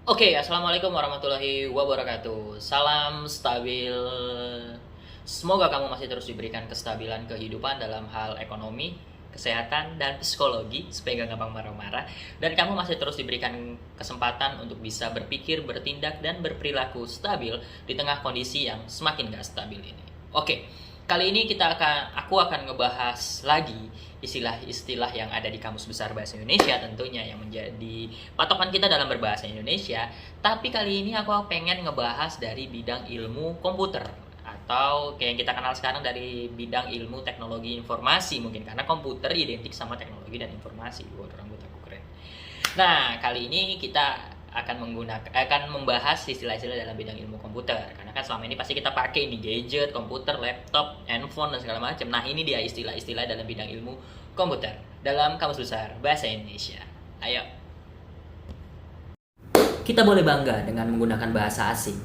Oke, assalamualaikum warahmatullahi wabarakatuh. Salam stabil. Semoga kamu masih terus diberikan kestabilan kehidupan dalam hal ekonomi, kesehatan, dan psikologi supaya gak gampang marah-marah. Dan kamu masih terus diberikan kesempatan untuk bisa berpikir, bertindak, dan berperilaku stabil di tengah kondisi yang semakin gak stabil ini. Oke, kali ini aku akan ngebahas lagi istilah-istilah yang ada di Kamus Besar Bahasa Indonesia tentunya yang menjadi patokan kita dalam berbahasa Indonesia. Tapi kali ini aku pengen ngebahas dari bidang ilmu komputer atau kayak yang kita kenal sekarang dari bidang ilmu teknologi informasi mungkin karena komputer identik sama teknologi dan informasi. Wah, rambut aku keren. Nah, kali ini kita akan membahas istilah-istilah dalam bidang ilmu komputer karena kan selama ini pasti kita pakai di gadget, komputer, laptop, handphone dan segala macam. Nah, ini dia istilah-istilah dalam bidang ilmu komputer dalam Kamus Besar Bahasa Indonesia. Ayo. Kita boleh bangga dengan menggunakan bahasa asing,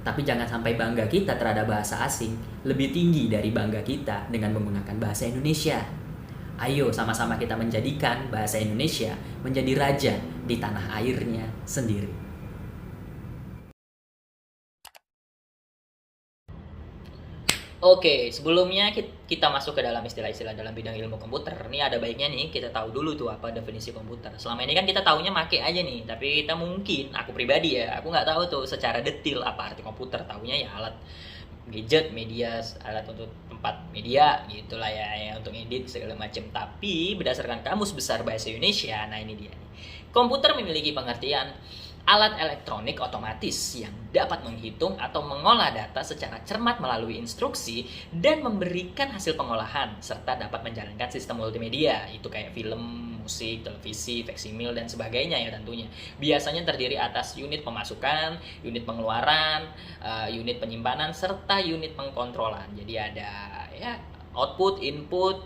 tapi jangan sampai bangga kita terhadap bahasa asing lebih tinggi dari bangga kita dengan menggunakan bahasa Indonesia. Ayo sama-sama kita menjadikan bahasa Indonesia menjadi raja di tanah airnya sendiri. Oke, sebelumnya kita masuk ke dalam istilah-istilah dalam bidang ilmu komputer. Ini ada baiknya nih kita tahu dulu tuh apa definisi komputer. Selama ini kan kita taunya make aja nih, tapi kita mungkin, aku pribadi ya, aku nggak tahu tuh secara detail apa arti komputer. Taunya ya alat gadget, media, alat untuk tempat media gitulah ya untuk edit segala macam. Tapi berdasarkan Kamus Besar Bahasa Indonesia, nah ini dia nih. Komputer memiliki pengertian alat elektronik otomatis yang dapat menghitung atau mengolah data secara cermat melalui instruksi dan memberikan hasil pengolahan serta dapat menjalankan sistem multimedia itu kayak film, musik, televisi, faksimil dan sebagainya ya tentunya. Biasanya terdiri atas unit pemasukan, unit pengeluaran, unit penyimpanan serta unit pengkontrolan. Jadi ada ya output, input,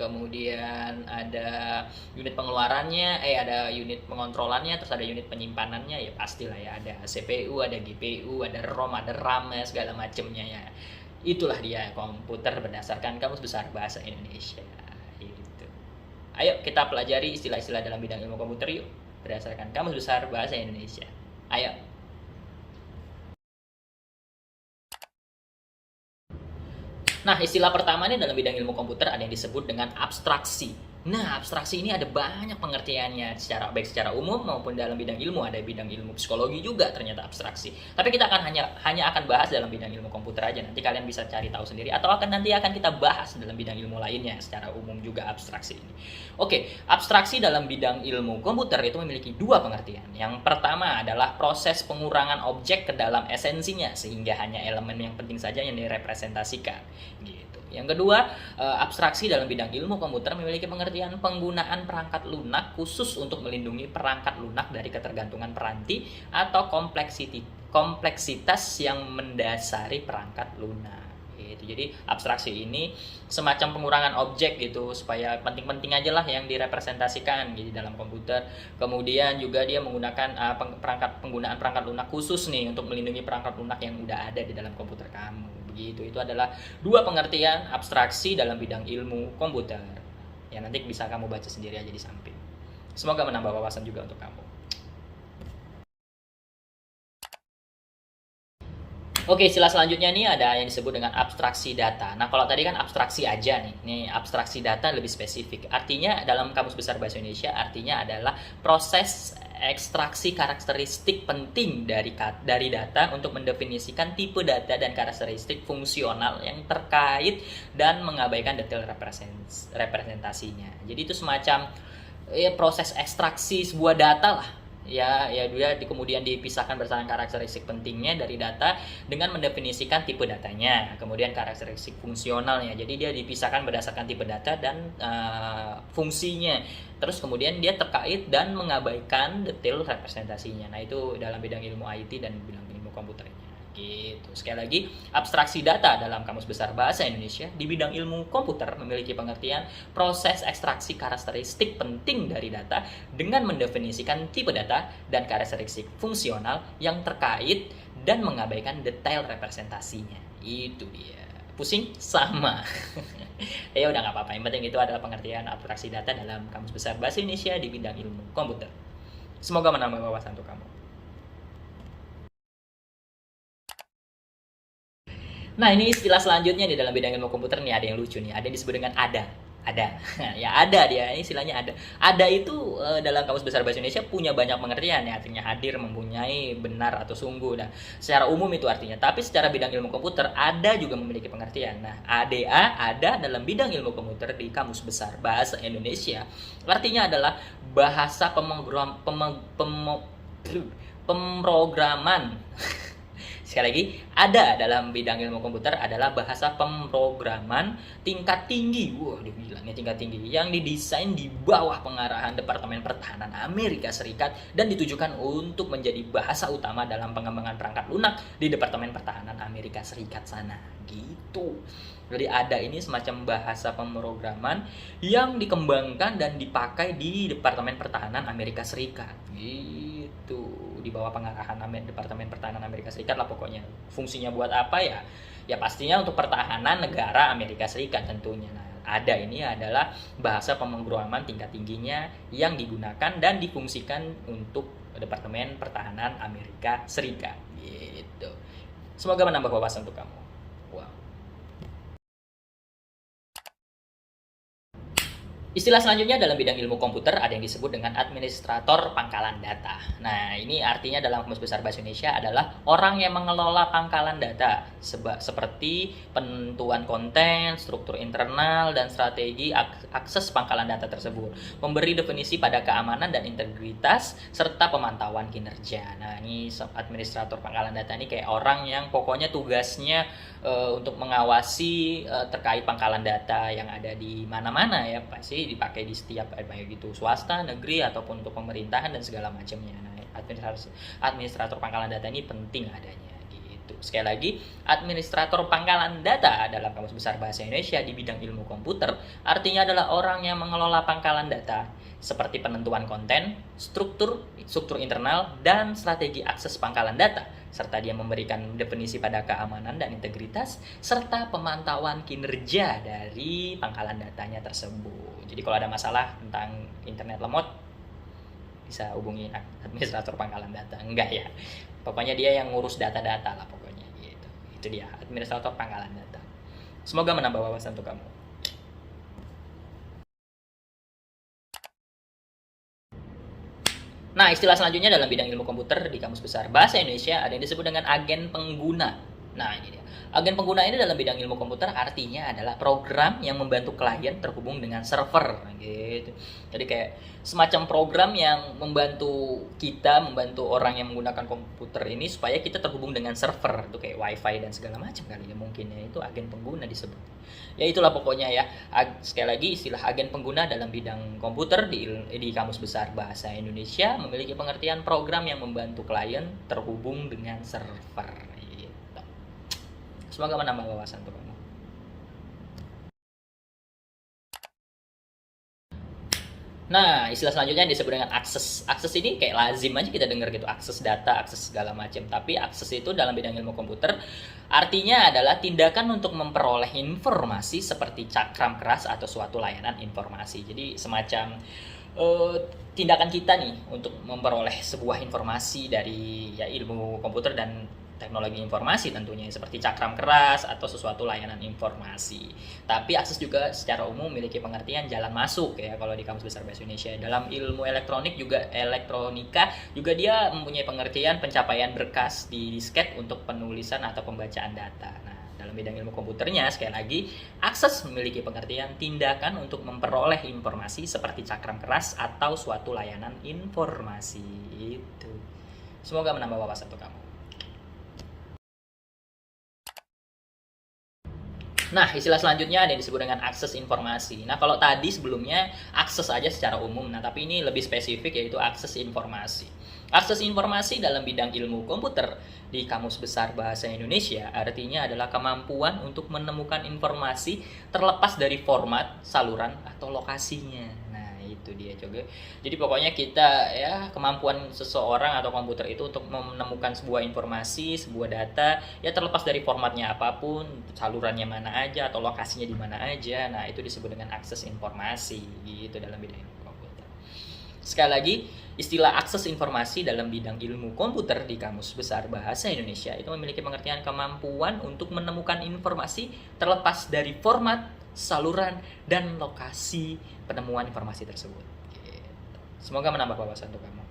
kemudian ada unit pengeluarannya, ada unit pengontrolannya, terus ada unit penyimpanannya ya pastilah ya ada CPU, ada GPU, ada ROM, ada RAM segala macamnya ya. Itulah dia komputer berdasarkan Kamus Besar Bahasa Indonesia. Gitu. Ayo kita pelajari istilah-istilah dalam bidang ilmu komputer yuk berdasarkan Kamus Besar Bahasa Indonesia. Ayo. Nah, istilah pertama ini dalam bidang ilmu komputer ada yang disebut dengan abstraksi. Nah, abstraksi ini ada banyak pengertiannya baik secara umum maupun dalam bidang ilmu. Ada bidang ilmu psikologi juga ternyata abstraksi. Tapi kita akan hanya akan bahas dalam bidang ilmu komputer aja. Nanti kalian bisa cari tahu sendiri atau nanti akan kita bahas dalam bidang ilmu lainnya secara umum juga abstraksi ini. Oke, abstraksi dalam bidang ilmu komputer itu memiliki dua pengertian. Yang pertama adalah proses pengurangan objek ke dalam esensinya sehingga hanya elemen yang penting saja yang direpresentasikan gitu. Yang kedua, abstraksi dalam bidang ilmu komputer memiliki pengertian penggunaan perangkat lunak khusus untuk melindungi perangkat lunak dari ketergantungan peranti atau kompleksitas yang mendasari perangkat lunak. Gitu. Jadi abstraksi ini semacam pengurangan objek gitu supaya penting-penting aja lah yang direpresentasikan gitu dalam komputer. Kemudian juga dia menggunakan penggunaan perangkat lunak khusus nih untuk melindungi perangkat lunak yang udah ada di dalam komputer kamu. Begitu. Itu adalah dua pengertian abstraksi dalam bidang ilmu komputer. Ya nanti bisa kamu baca sendiri aja di samping. Semoga menambah wawasan juga untuk kamu. Oke, istilah selanjutnya nih ada yang disebut dengan abstraksi data. Nah, kalau tadi kan abstraksi aja nih. Nih, abstraksi data lebih spesifik. Artinya dalam Kamus Besar Bahasa Indonesia artinya adalah proses ekstraksi karakteristik penting dari data untuk mendefinisikan tipe data dan karakteristik fungsional yang terkait dan mengabaikan detail representasinya. Jadi itu semacam ya, proses ekstraksi sebuah data lah ya dia kemudian dipisahkan berdasarkan karakteristik pentingnya dari data dengan mendefinisikan tipe datanya, kemudian karakteristik fungsionalnya. Jadi dia dipisahkan berdasarkan tipe data dan fungsinya. Terus kemudian dia terkait dan mengabaikan detail representasinya. Nah, itu dalam bidang ilmu IT dan bidang ilmu komputernya. Gitu. Sekali lagi, abstraksi data dalam Kamus Besar Bahasa Indonesia di bidang ilmu komputer memiliki pengertian proses ekstraksi karakteristik penting dari data dengan mendefinisikan tipe data dan karakteristik fungsional yang terkait dan mengabaikan detail representasinya. Itu dia. Pusing? Sama. Ya udah nggak apa-apa. Yang penting itu adalah pengertian abstraksi data dalam Kamus Besar Bahasa Indonesia di bidang ilmu komputer. Semoga menambah wawasan untuk kamu. Nah, ini istilah selanjutnya di dalam bidang ilmu komputer nih, ada yang lucu nih, ada yang disebut dengan ada. Ada. Ya ada dia, ini istilahnya ada. Ada itu dalam Kamus Besar Bahasa Indonesia punya banyak pengertian ya, artinya hadir, mempunyai, benar atau sungguh. Nah, secara umum itu artinya. Tapi secara bidang ilmu komputer ada juga memiliki pengertian. Nah, ADA ada dalam bidang ilmu komputer di Kamus Besar Bahasa Indonesia. Artinya adalah bahasa pemrograman. Sekali lagi, ada dalam bidang ilmu komputer adalah bahasa pemrograman tingkat tinggi. Wah, dia bilangnya tingkat tinggi. Yang didesain di bawah pengarahan Departemen Pertahanan Amerika Serikat dan ditujukan untuk menjadi bahasa utama dalam pengembangan perangkat lunak di Departemen Pertahanan Amerika Serikat sana. Gitu. Jadi ada ini semacam bahasa pemrograman yang dikembangkan dan dipakai di Departemen Pertahanan Amerika Serikat. Gitu. Di bawah pengarahan Departemen Pertahanan Amerika Serikat lah pokoknya. Fungsinya buat apa ya? Ya pastinya untuk pertahanan negara Amerika Serikat tentunya. Nah, ada ini adalah bahasa pemrograman tingkat tingginya yang digunakan dan difungsikan untuk Departemen Pertahanan Amerika Serikat. Gitu. Semoga menambah wawasan untuk kamu. Wow. Istilah selanjutnya dalam bidang ilmu komputer ada yang disebut dengan administrator pangkalan data. Nah, ini artinya dalam Kamus Besar Bahasa Indonesia adalah orang yang mengelola pangkalan data seperti penentuan konten, struktur internal, dan strategi akses pangkalan data tersebut. Memberi definisi pada keamanan dan integritas serta pemantauan kinerja. Nah, ini administrator pangkalan data ini kayak orang yang pokoknya tugasnya untuk mengawasi terkait pangkalan data yang ada di mana-mana ya, pasti dipakai di setiap baik itu swasta, negeri ataupun untuk pemerintahan dan segala macamnya. Nah, administrator pangkalan data ini penting adanya gitu. Sekali lagi, administrator pangkalan data dalam Kamus Besar Bahasa Indonesia di bidang ilmu komputer artinya adalah orang yang mengelola pangkalan data seperti penentuan konten, struktur internal dan strategi akses pangkalan data, serta dia memberikan definisi pada keamanan dan integritas serta pemantauan kinerja dari pangkalan datanya tersebut. Jadi kalau ada masalah tentang internet lemot bisa hubungi administrator pangkalan data. Enggak ya, pokoknya dia yang ngurus data-data lah pokoknya gitu. Itu dia administrator pangkalan data. Semoga menambah wawasan untuk kamu. Nah, istilah selanjutnya dalam bidang ilmu komputer di Kamus Besar Bahasa Indonesia ada yang disebut dengan agen pengguna. Nah, ini dia. Agen pengguna ini dalam bidang ilmu komputer artinya adalah program yang membantu klien terhubung dengan server gitu. Jadi kayak semacam program yang membantu orang yang menggunakan komputer ini supaya kita terhubung dengan server. Itu kayak wifi dan segala macam kali ya mungkin ya. Itu agen pengguna disebut. Ya itulah pokoknya ya. Sekali lagi istilah agen pengguna dalam bidang komputer di Kamus Besar Bahasa Indonesia memiliki pengertian program yang membantu klien terhubung dengan server. Semoga menambah wawasan untuk kamu. Nah, istilah selanjutnya disebut dengan akses. Akses ini kayak lazim aja kita dengar gitu, akses data, akses segala macam. Tapi akses itu dalam bidang ilmu komputer artinya adalah tindakan untuk memperoleh informasi seperti cakram keras atau suatu layanan informasi. Jadi semacam tindakan kita nih untuk memperoleh sebuah informasi dari ya ilmu komputer dan teknologi informasi tentunya seperti cakram keras atau sesuatu layanan informasi. Tapi akses juga secara umum memiliki pengertian jalan masuk ya kalau di Kamus Besar Bahasa Indonesia. Dalam ilmu elektronika juga dia mempunyai pengertian pencapaian berkas di disket untuk penulisan atau pembacaan data. Nah, dalam bidang ilmu komputernya sekali lagi akses memiliki pengertian tindakan untuk memperoleh informasi seperti cakram keras atau suatu layanan informasi itu. Semoga menambah wawasan untuk kamu. Nah, istilah selanjutnya ada yang disebut dengan akses informasi. Nah, kalau tadi sebelumnya akses aja secara umum, nah tapi ini lebih spesifik yaitu akses informasi. Akses informasi dalam bidang ilmu komputer di Kamus Besar Bahasa Indonesia artinya adalah kemampuan untuk menemukan informasi terlepas dari format, saluran, atau lokasinya. Nah, itu dia juga. Jadi pokoknya kita ya kemampuan seseorang atau komputer itu untuk menemukan sebuah informasi, sebuah data ya terlepas dari formatnya apapun, salurannya mana aja atau lokasinya di mana aja. Nah, itu disebut dengan akses informasi gitu dalam bidang komputer. Sekali lagi, istilah akses informasi dalam bidang ilmu komputer di Kamus Besar Bahasa Indonesia itu memiliki pengertian kemampuan untuk menemukan informasi terlepas dari format, saluran, dan lokasi penemuan informasi tersebut. Semoga menambah wawasan untuk kamu.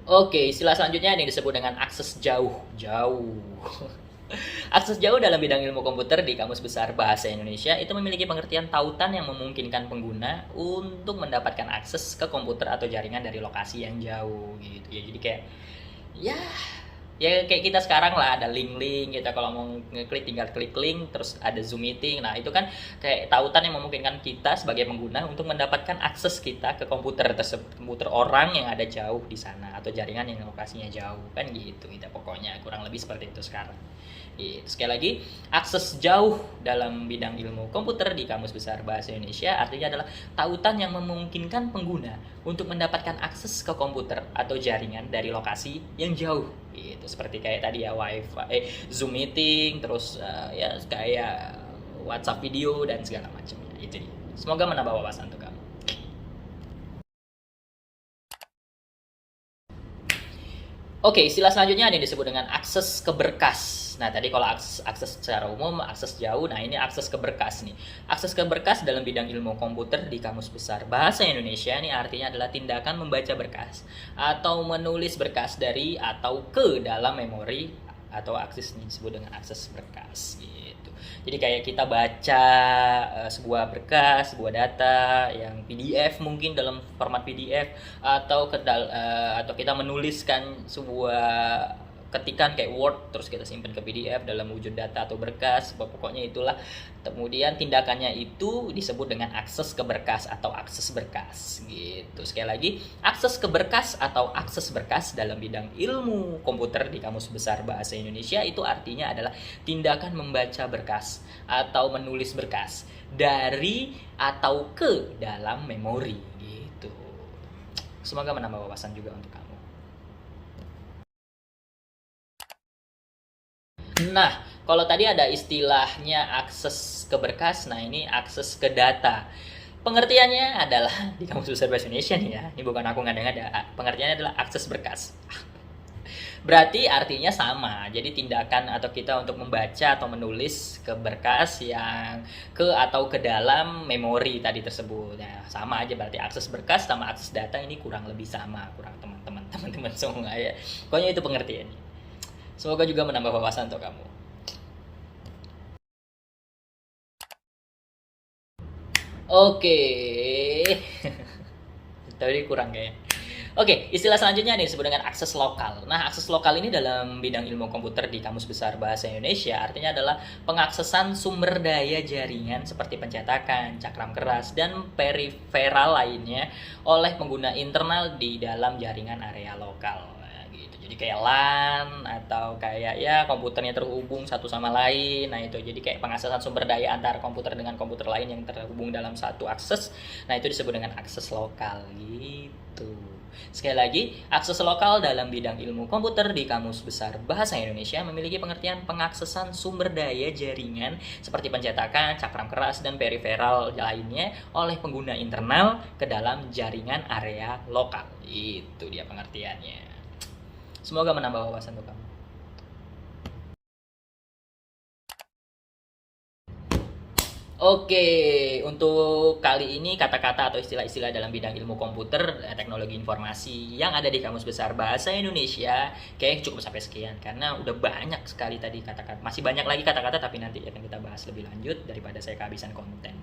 Oke, istilah selanjutnya yang disebut dengan akses jauh. Akses jauh dalam bidang ilmu komputer di Kamus Besar Bahasa Indonesia itu memiliki pengertian tautan yang memungkinkan pengguna untuk mendapatkan akses ke komputer atau jaringan dari lokasi yang jauh gitu ya. Jadi kayak ya kayak kita sekarang lah, ada link-link, kita kalau mau ngeklik tinggal klik link, terus ada Zoom meeting. Nah itu kan kayak tautan yang memungkinkan kita sebagai pengguna untuk mendapatkan akses kita ke komputer tersebut, komputer orang yang ada jauh di sana atau jaringan yang lokasinya jauh kan gitu. Kita pokoknya kurang lebih seperti itu sekarang. Sekali lagi, akses jauh dalam bidang ilmu komputer di Kamus Besar Bahasa Indonesia artinya adalah tautan yang memungkinkan pengguna untuk mendapatkan akses ke komputer atau jaringan dari lokasi yang jauh. Itu seperti kayak tadi ya, Zoom meeting, terus ya kayak WhatsApp video dan segala macamnya. Itu dia. Semoga menambah wawasan untuk kamu. Oke, istilah selanjutnya ada yang disebut dengan akses ke berkas. Nah, tadi kalau akses secara umum, akses jauh, nah ini akses ke berkas nih. Akses ke berkas dalam bidang ilmu komputer di Kamus Besar Bahasa Indonesia ini artinya adalah tindakan membaca berkas atau menulis berkas dari atau ke dalam memori atau akses ini disebut dengan akses berkas gitu. Jadi kayak kita baca sebuah berkas, sebuah data yang PDF mungkin dalam format PDF atau atau kita menuliskan sebuah ketikan kayak Word terus kita simpan ke PDF dalam wujud data atau berkas, pokoknya itulah. Kemudian tindakannya itu disebut dengan akses ke berkas atau akses berkas gitu. Sekali lagi, akses ke berkas atau akses berkas dalam bidang ilmu komputer di Kamus Besar Bahasa Indonesia itu artinya adalah tindakan membaca berkas atau menulis berkas dari atau ke dalam memori gitu. Semoga menambah wawasan juga untuk kamu. Nah, kalau tadi ada istilahnya akses ke berkas, nah ini akses ke data. Pengertiannya adalah di Kamus Besar Bahasa Indonesia nih ya, ini bukan aku ngada-ngada, pengertiannya adalah akses berkas. Berarti artinya sama, jadi tindakan atau kita untuk membaca atau menulis ke berkas yang ke atau ke dalam memori tadi tersebut. Nah, sama aja berarti akses berkas sama akses data ini kurang lebih sama, kurang teman-teman semua ya. Pokoknya itu pengertiannya. Semoga juga menambah wawasan untuk kamu. Oke. Tadi kurang kayaknya. Oke, istilah selanjutnya nih disebut dengan akses lokal. Nah, akses lokal ini dalam bidang ilmu komputer di Kamus Besar Bahasa Indonesia artinya adalah pengaksesan sumber daya jaringan seperti pencetakan, cakram keras, dan periferal lainnya oleh pengguna internal di dalam jaringan area lokal. Jadi kayak LAN atau kayak ya komputernya terhubung satu sama lain. Nah itu jadi kayak pengaksesan sumber daya antara komputer dengan komputer lain yang terhubung dalam satu akses. Nah itu disebut dengan akses lokal gitu. Sekali lagi, akses lokal dalam bidang ilmu komputer di Kamus Besar Bahasa Indonesia memiliki pengertian pengaksesan sumber daya jaringan seperti pencetakan, cakram keras, dan periferal lainnya oleh pengguna internal ke dalam jaringan area lokal. Itu dia pengertiannya. Semoga menambah wawasan untuk kamu. Oke, untuk kali ini kata-kata atau istilah-istilah dalam bidang ilmu komputer, teknologi informasi yang ada di Kamus Besar Bahasa Indonesia kayaknya cukup sampai sekian karena udah banyak sekali tadi kata-kata. Masih banyak lagi kata-kata tapi nanti akan kita bahas lebih lanjut daripada saya kehabisan konten.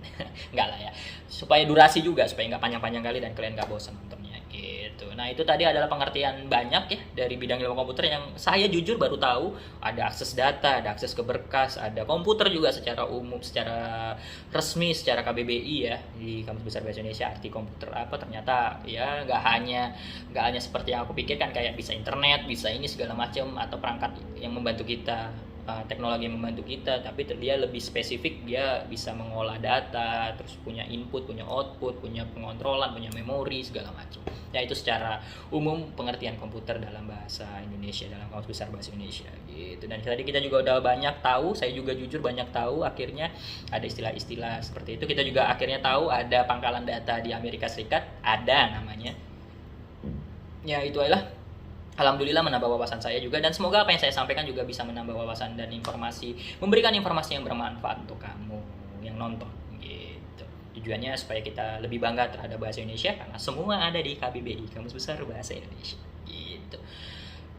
Enggak lah ya. Supaya durasi juga, supaya nggak panjang-panjang kali dan kalian nggak bosan nontonnya gitu. Nah, itu tadi adalah pengertian banyak ya dari bidang ilmu komputer yang saya jujur baru tahu. Ada akses data, ada akses ke berkas, ada komputer juga secara umum, secara resmi, secara KBBI ya di Kamus Besar Bahasa Indonesia. Arti komputer apa ternyata ya nggak hanya seperti yang aku pikirkan kayak bisa internet, bisa ini segala macam atau perangkat yang membantu kita teknologi yang membantu kita, tapi dia lebih spesifik, dia bisa mengolah data, terus punya input, punya output, punya pengontrolan, punya memori, segala macam. Ya itu secara umum pengertian komputer dalam bahasa Indonesia, dalam Kamus Besar Bahasa Indonesia gitu. Dan tadi kita juga udah banyak tahu, saya juga jujur banyak tahu, akhirnya ada istilah-istilah seperti itu. Kita juga akhirnya tahu ada pangkalan data di Amerika Serikat, ada namanya. Ya itu adalah alhamdulillah menambah wawasan saya juga, dan semoga apa yang saya sampaikan juga bisa menambah wawasan dan informasi, memberikan informasi yang bermanfaat untuk kamu yang nonton gitu. Tujuannya supaya kita lebih bangga terhadap bahasa Indonesia karena semua ada di KBBI, Kamus Besar Bahasa Indonesia gitu.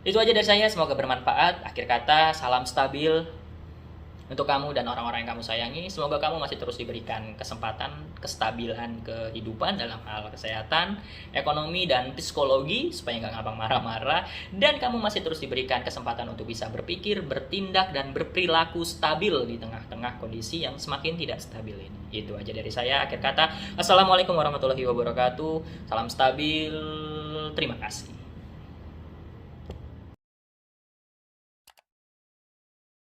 Itu aja dari saya, semoga bermanfaat. Akhir kata, salam stabil untuk kamu dan orang-orang yang kamu sayangi. Semoga kamu masih terus diberikan kesempatan, kestabilan kehidupan dalam hal kesehatan, ekonomi, dan psikologi, supaya nggak gampang marah-marah. Dan kamu masih terus diberikan kesempatan untuk bisa berpikir, bertindak, dan berperilaku stabil di tengah-tengah kondisi yang semakin tidak stabil ini. Itu aja dari saya. Akhir kata, assalamualaikum warahmatullahi wabarakatuh. Salam stabil. Terima kasih.